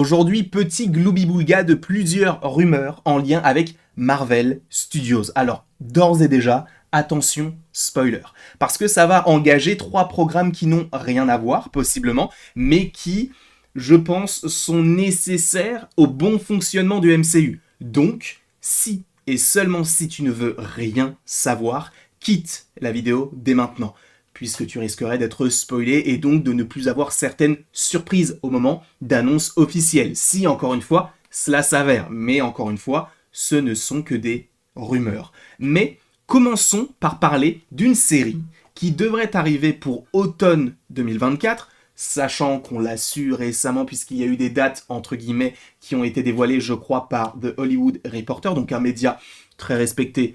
Aujourd'hui, petit gloubi-boulga de plusieurs rumeurs en lien avec Marvel Studios. Alors, d'ores et déjà, attention, spoiler. Parce que ça va engager 3 programmes qui n'ont rien à voir, possiblement, mais qui, je pense, sont nécessaires au bon fonctionnement du MCU. Donc, si et seulement si tu ne veux rien savoir, quitte la vidéo dès maintenant, puisque tu risquerais d'être spoilé et donc de ne plus avoir certaines surprises au moment d'annonce officielle. Si, encore une fois, cela s'avère. Mais encore une fois, ce ne sont que des rumeurs. Mais commençons par parler d'une série qui devrait arriver pour automne 2024, sachant qu'on l'a su récemment puisqu'il y a eu des dates, entre guillemets, qui ont été dévoilées, je crois, par The Hollywood Reporter, donc un média très respecté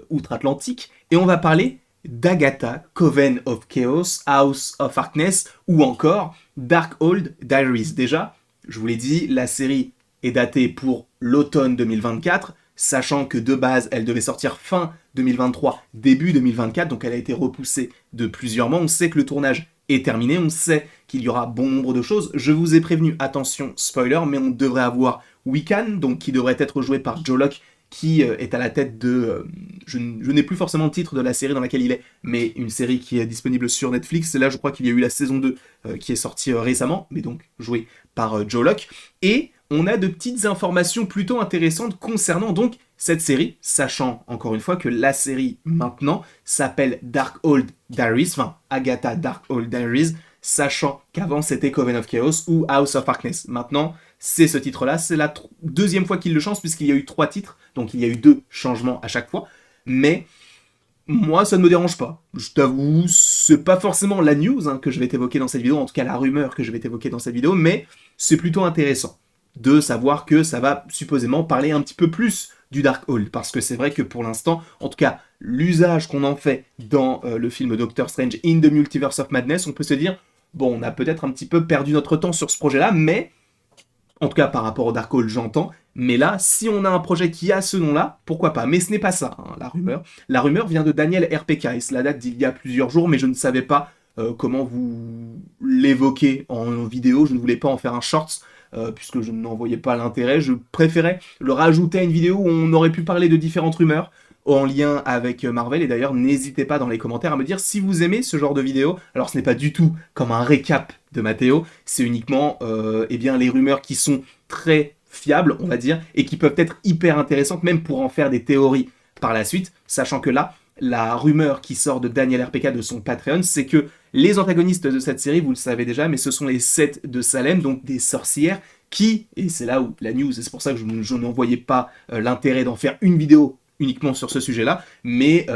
outre-Atlantique. Et on va parler d'Agatha, Coven of Chaos, House of Harkness ou encore Darkhold Diaries. Déjà, je vous l'ai dit, la série est datée pour l'automne 2024, sachant que de base, elle devait sortir fin 2023, début 2024, donc elle a été repoussée de plusieurs mois. On sait que le tournage est terminé, on sait qu'il y aura bon nombre de choses. Je vous ai prévenu, attention, spoiler, mais on devrait avoir Wiccan, donc qui devrait être joué par Joe Locke, qui est à la tête de... je n'ai plus forcément le titre de la série dans laquelle il est, mais une série qui est disponible sur Netflix. Là, je crois qu'il y a eu la saison 2 qui est sortie récemment, mais donc jouée par Joe Locke. Et on a de petites informations plutôt intéressantes concernant donc cette série, sachant encore une fois que la série maintenant s'appelle Darkhold Diaries, enfin Agatha Darkhold Diaries, sachant qu'avant c'était Coven of Chaos ou House of Harkness. Maintenant, c'est ce titre-là, c'est la deuxième fois qu'il le change puisqu'il y a eu 3 titres, donc il y a eu 2 changements à chaque fois, mais moi ça ne me dérange pas. Je t'avoue, c'est pas forcément la news que je vais t'évoquer dans cette vidéo, en tout cas la rumeur que je vais t'évoquer dans cette vidéo, mais c'est plutôt intéressant de savoir que ça va supposément parler un petit peu plus du Darkhold, parce que c'est vrai que pour l'instant, en tout cas, l'usage qu'on en fait dans le film Doctor Strange in the Multiverse of Madness, on peut se dire, bon, on a peut-être un petit peu perdu notre temps sur ce projet-là, mais, en tout cas par rapport au Darkhold, j'entends, mais là, si on a un projet qui a ce nom-là, pourquoi pas. Mais ce n'est pas ça, la rumeur. La rumeur vient de Daniel RPK, et cela date d'il y a plusieurs jours, mais je ne savais pas comment vous l'évoquer en vidéo, je ne voulais pas en faire un shorts, puisque je n'en voyais pas l'intérêt. Je préférais le rajouter à une vidéo où on aurait pu parler de différentes rumeurs en lien avec Marvel. Et d'ailleurs, n'hésitez pas dans les commentaires à me dire si vous aimez ce genre de vidéo. Alors, ce n'est pas du tout comme un récap de Mathéo, c'est uniquement eh bien, les rumeurs qui sont très fiables, on va dire, et qui peuvent être hyper intéressantes, même pour en faire des théories par la suite, sachant que là, la rumeur qui sort de Daniel RPK de son Patreon, c'est que les antagonistes de cette série, vous le savez déjà, mais ce sont les 7 de Salem, donc des sorcières qui, et c'est là où la news, et c'est pour ça que je n'en voyais pas l'intérêt d'en faire une vidéo uniquement sur ce sujet-là, mais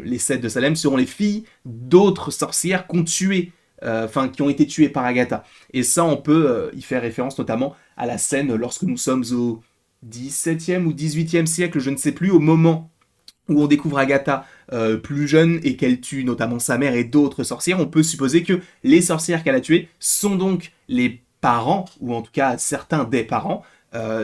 les 7 de Salem seront les filles d'autres sorcières qu'on tué, qui ont été tuées par Agatha. Et ça, on peut y faire référence notamment à la scène lorsque nous sommes au 17e ou 18e siècle, je ne sais plus, au moment où on découvre Agatha plus jeune et qu'elle tue notamment sa mère et d'autres sorcières. On peut supposer que les sorcières qu'elle a tuées sont donc les parents, ou en tout cas certains des parents,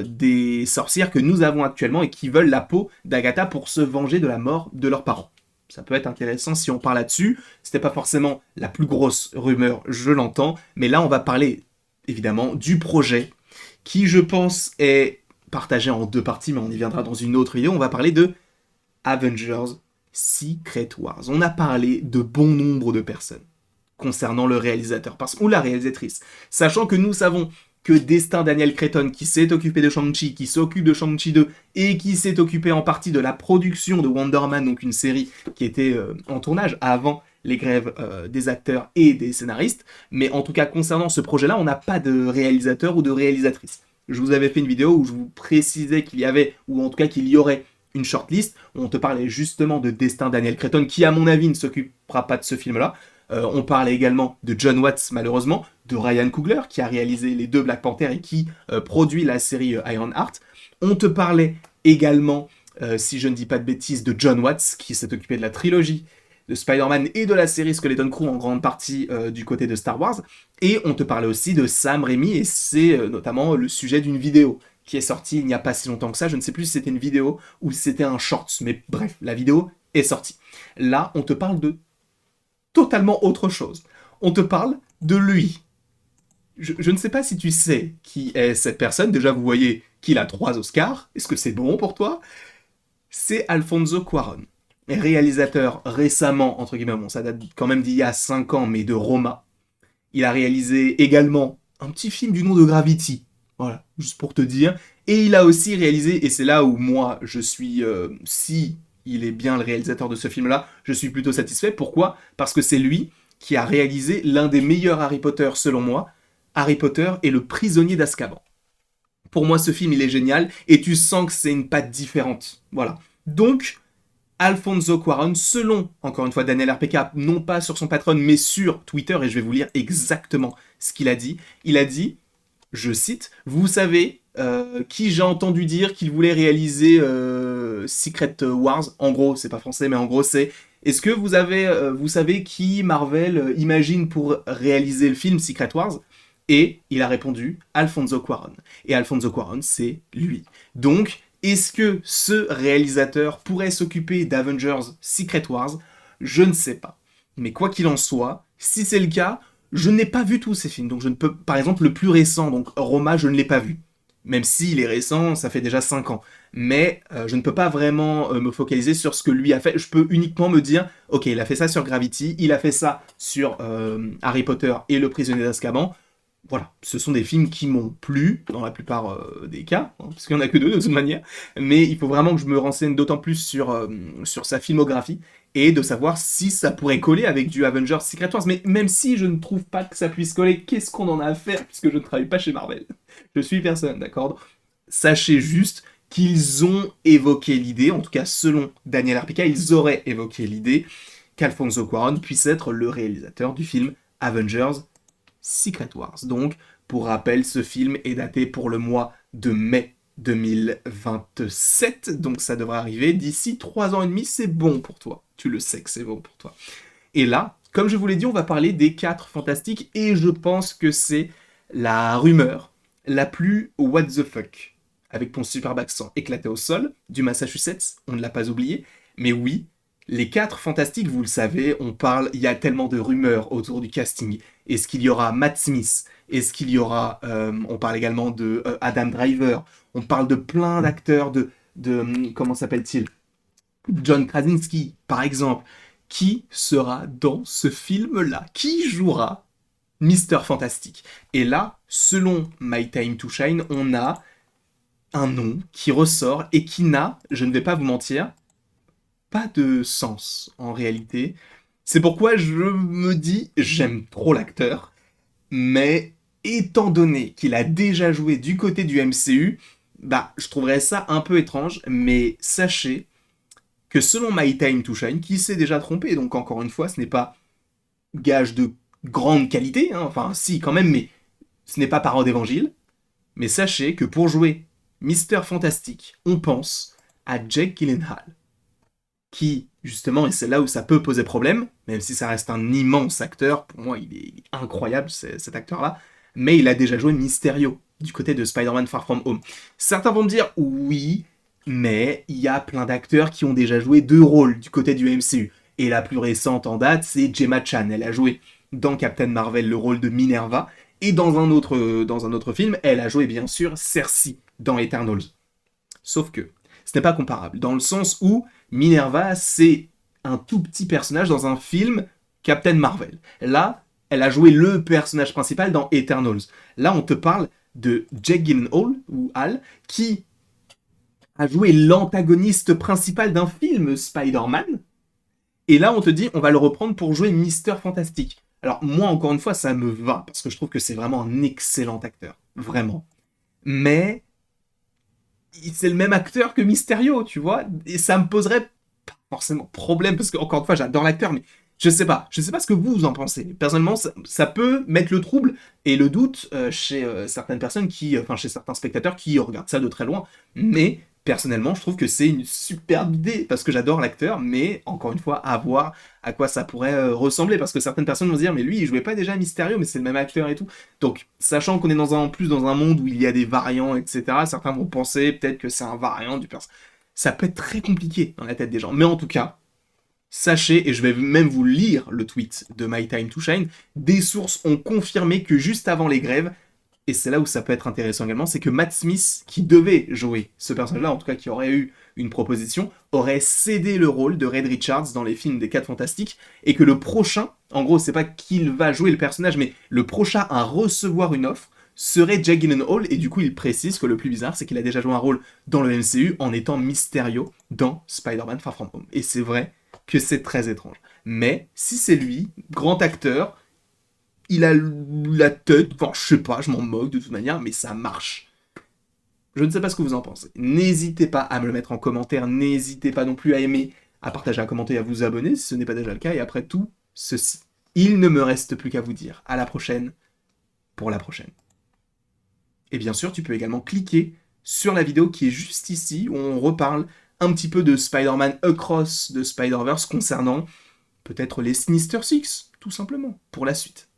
des sorcières que nous avons actuellement et qui veulent la peau d'Agatha pour se venger de la mort de leurs parents. Ça peut être intéressant si on parle là-dessus. C'était pas forcément la plus grosse rumeur, je l'entends, mais là on va parler évidemment du projet qui, je pense, est partagé en 2 parties, mais on y viendra dans une autre vidéo. On va parler de Avengers Secret Wars. On a parlé de bon nombre de personnes concernant le réalisateur, ou la réalisatrice, sachant que nous savons que Destin Daniel Cretton, qui s'est occupé de Shang-Chi, qui s'occupe de Shang-Chi 2, et qui s'est occupé en partie de la production de Wonder Man, donc une série qui était en tournage avant les grèves des acteurs et des scénaristes, mais en tout cas concernant ce projet-là, on n'a pas de réalisateur ou de réalisatrice. Je vous avais fait une vidéo où je vous précisais qu'il y avait, ou en tout cas qu'il y aurait une shortlist, où on te parlait justement de Destin Daniel Cretton, qui à mon avis ne s'occupera pas de ce film-là. On parlait également de John Watts, malheureusement, de Ryan Coogler, qui a réalisé les 2 Black Panther et qui produit la série Ironheart. On te parlait également, si je ne dis pas de bêtises, de John Watts, qui s'est occupé de la trilogie de Spider-Man et de la série Skeleton Crew en grande partie du côté de Star Wars. Et on te parlait aussi de Sam Raimi, et c'est notamment le sujet d'une vidéo qui est sortie il n'y a pas si longtemps que ça. Je ne sais plus si c'était une vidéo ou si c'était un shorts, mais bref, la vidéo est sortie. Là, on te parle de totalement autre chose. On te parle de lui. je ne sais pas si tu sais qui est cette personne. Déjà, vous voyez qu'il a 3 Oscars. Est-ce que c'est bon pour toi? C'est Alfonso Cuarón, réalisateur récemment, entre guillemets, bon, ça date quand même d'il y a 5 ans, mais de Roma. Il a réalisé également un petit film du nom de Gravity. Voilà, juste pour te dire. Et il a aussi réalisé, et c'est là où moi je suis, si il est bien le réalisateur de ce film-là, je suis plutôt satisfait. Pourquoi? Parce que c'est lui qui a réalisé l'un des meilleurs Harry Potter selon moi, Harry Potter et le prisonnier d'Azkaban. Pour moi, ce film, il est génial, et tu sens que c'est une patte différente. Voilà. Donc, Alfonso Cuarón, selon, encore une fois, Daniel RPK, non pas sur son patron, mais sur Twitter, et je vais vous lire exactement ce qu'il a dit. Il a dit, je cite, vous savez qui j'ai entendu dire qu'il voulait réaliser Secret Wars. En gros, c'est pas français, mais en gros, c'est est-ce que vous savez qui Marvel imagine pour réaliser le film Secret Wars? Et il a répondu Alfonso Cuarón. Et Alfonso Cuarón, c'est lui. Donc, est-ce que ce réalisateur pourrait s'occuper d'Avengers Secret Wars? Je ne sais pas. Mais quoi qu'il en soit, si c'est le cas, je n'ai pas vu tous ces films. Donc je ne peux, par exemple, le plus récent, donc Roma, je ne l'ai pas vu. Même s'il est récent, ça fait déjà 5 ans. Mais je ne peux pas vraiment me focaliser sur ce que lui a fait. Je peux uniquement me dire, ok, il a fait ça sur Gravity, il a fait ça sur Harry Potter et Le Prisonnier d'Azkaban. Voilà, ce sont des films qui m'ont plu, dans la plupart des cas, hein, parce qu'il n'y en a que deux de toute manière, mais il faut vraiment que je me renseigne d'autant plus sur sa filmographie, et de savoir si ça pourrait coller avec du Avengers Secret Wars. Mais même si je ne trouve pas que ça puisse coller, qu'est-ce qu'on en a à faire, puisque je ne travaille pas chez Marvel? Je suis personne, d'accord? Sachez juste qu'ils ont évoqué l'idée, en tout cas selon Daniel RPK, ils auraient évoqué l'idée qu'Alfonso Cuarón puisse être le réalisateur du film Avengers Secret Wars. Donc, pour rappel, ce film est daté pour le mois de mai 2027, donc ça devrait arriver d'ici 3 ans et demi, c'est bon pour toi. Tu le sais que c'est bon pour toi. Et là, comme je vous l'ai dit, on va parler des 4 fantastiques, et je pense que c'est la rumeur la plus what the fuck, avec ton superbe accent éclaté au sol, du Massachusetts, on ne l'a pas oublié, mais oui, les 4 fantastiques, vous le savez, on parle, il y a tellement de rumeurs autour du casting. Est-ce qu'il y aura Matt Smith? Est-ce qu'il y aura, on parle également de Adam Driver, on parle de plein d'acteurs, comment s'appelle-t-il? John Krasinski, par exemple. Qui sera dans ce film-là? Qui jouera Mister Fantastic? Et là, selon My Time to Shine, on a un nom qui ressort et qui n'a, je ne vais pas vous mentir, pas de sens en réalité. C'est pourquoi je me dis, j'aime trop l'acteur, mais étant donné qu'il a déjà joué du côté du MCU, bah je trouverais ça un peu étrange, mais sachez que selon My Time to Shine, qui s'est déjà trompé, donc encore une fois, ce n'est pas gage de grande qualité, hein, enfin si quand même, mais ce n'est pas parole d'évangile, mais sachez que pour jouer Mister Fantastic, on pense à Jake Gyllenhaal, qui, justement, et c'est là où ça peut poser problème, même si ça reste un immense acteur, pour moi il est incroyable cet acteur-là, mais il a déjà joué Mysterio, du côté de Spider-Man Far From Home. Certains vont me dire, oui, mais il y a plein d'acteurs qui ont déjà joué 2 rôles du côté du MCU, et la plus récente en date, c'est Gemma Chan, elle a joué dans Captain Marvel le rôle de Minerva, et dans un autre film, elle a joué bien sûr Cersei dans Eternals. Sauf que ce n'est pas comparable, dans le sens où Minerva, c'est un tout petit personnage dans un film Captain Marvel. Là, elle a joué le personnage principal dans Eternals. Là, on te parle de Jake Gyllenhaal, ou Hal, qui a joué l'antagoniste principal d'un film Spider-Man. Et là, on te dit, on va le reprendre pour jouer Mister Fantastic. Alors, moi, encore une fois, ça me va, parce que je trouve que c'est vraiment un excellent acteur. Vraiment. Mais c'est le même acteur que Mysterio, tu vois, et ça me poserait pas forcément problème, parce que, encore une fois, j'adore l'acteur, mais je sais pas ce que vous en pensez. Personnellement, ça peut mettre le trouble et le doute chez certaines personnes chez certains spectateurs qui regardent ça de très loin, mais personnellement, je trouve que c'est une superbe idée, parce que j'adore l'acteur, mais encore une fois, à voir à quoi ça pourrait ressembler, parce que certaines personnes vont se dire, mais lui, il jouait pas déjà Mysterio, mais c'est le même acteur et tout. Donc, sachant qu'on est en plus dans un monde où il y a des variants, etc., certains vont penser peut-être que c'est un variant du personnage. Ça peut être très compliqué dans la tête des gens. Mais en tout cas, Sachez, et je vais même vous lire le tweet de My Time to Shine, des sources ont confirmé que juste avant les grèves, et c'est là où ça peut être intéressant également, c'est que Matt Smith, qui devait jouer ce personnage-là, en tout cas qui aurait eu une proposition, aurait cédé le rôle de Red Richards dans les films des 4 Fantastiques, et que le prochain, en gros c'est pas qu'il va jouer le personnage, mais le prochain à recevoir une offre, serait Jake Gyllenhaal, et du coup il précise que le plus bizarre c'est qu'il a déjà joué un rôle dans le MCU en étant Mysterio dans Spider-Man Far From Home. Et c'est vrai que c'est très étrange. Mais si c'est lui, grand acteur, il a la tête, enfin je sais pas, je m'en moque de toute manière, mais ça marche. Je ne sais pas ce que vous en pensez. N'hésitez pas à me le mettre en commentaire, n'hésitez pas non plus à aimer, à partager, à commenter, à vous abonner si ce n'est pas déjà le cas, et après tout ceci, il ne me reste plus qu'à vous dire à la prochaine pour la prochaine. Et bien sûr, tu peux également cliquer sur la vidéo qui est juste ici, où on reparle un petit peu de Spider-Man Across de Spider-Verse concernant peut-être les Sinister Six, tout simplement, pour la suite.